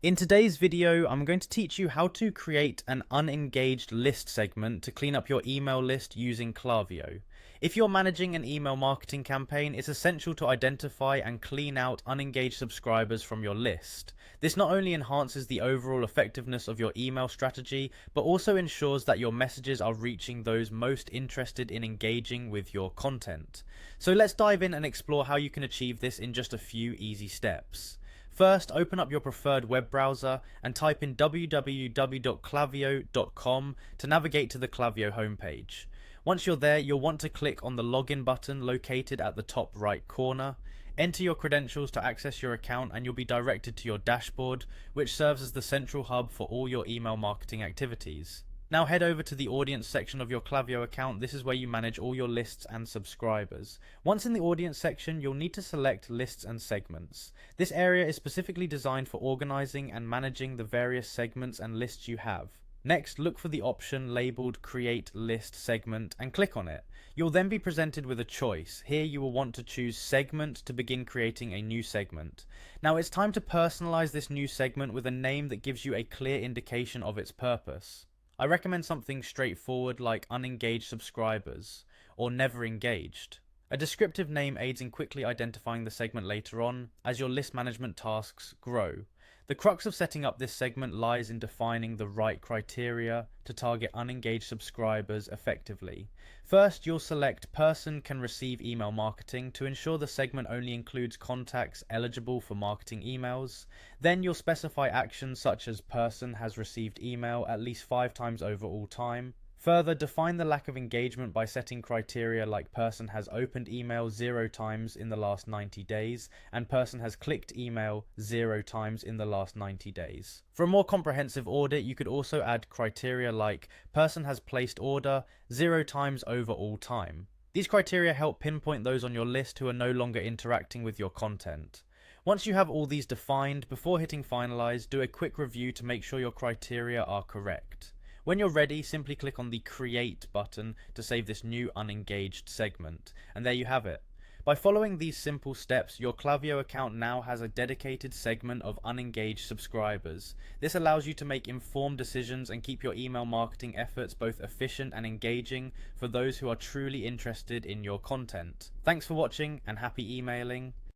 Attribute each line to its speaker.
Speaker 1: In today's video, I'm going to teach you how to create an unengaged list segment to clean up your email list using Klaviyo. If you're managing an email marketing campaign, it's essential to identify and clean out unengaged subscribers from your list. This not only enhances the overall effectiveness of your email strategy, but also ensures that your messages are reaching those most interested in engaging with your content. So let's dive in and explore how you can achieve this in just a few easy steps. First, open up your preferred web browser and type in www.klaviyo.com to navigate to the Klaviyo homepage. Once you're there, you'll want to click on the login button located at the top right corner. Enter your credentials to access your account and you'll be directed to your dashboard, which serves as the central hub for all your email marketing activities. Now head over to the audience section of your Klaviyo account. This is where you manage all your lists and subscribers. Once in the audience section, you'll need to select lists and segments. This area is specifically designed for organizing and managing the various segments and lists you have. Next, look for the option labeled Create List Segment and click on it. You'll then be presented with a choice. Here you will want to choose Segment to begin creating a new segment. Now it's time to personalize this new segment with a name that gives you a clear indication of its purpose. I recommend something straightforward like Unengaged Subscribers or Never Engaged. A descriptive name aids in quickly identifying the segment later on as your list management tasks grow. The crux of setting up this segment lies in defining the right criteria to target unengaged subscribers effectively. First, you'll select Person Can Receive Email Marketing to ensure the segment only includes contacts eligible for marketing emails. Then you'll specify actions such as Person has received email at least 5 times over all time. Further, define the lack of engagement by setting criteria like Person has opened email 0 times in the last 90 days and Person has clicked email 0 times in the last 90 days. For a more comprehensive audit, you could also add criteria like Person has placed order 0 times over all time. These criteria help pinpoint those on your list who are no longer interacting with your content. Once you have all these defined, before hitting finalize, do a quick review to make sure your criteria are correct. When you're ready, simply click on the Create button to save this new unengaged segment, and there you have it. By following these simple steps, your Klaviyo account now has a dedicated segment of unengaged subscribers. This allows you to make informed decisions and keep your email marketing efforts both efficient and engaging for those who are truly interested in your content. Thanks for watching and happy emailing.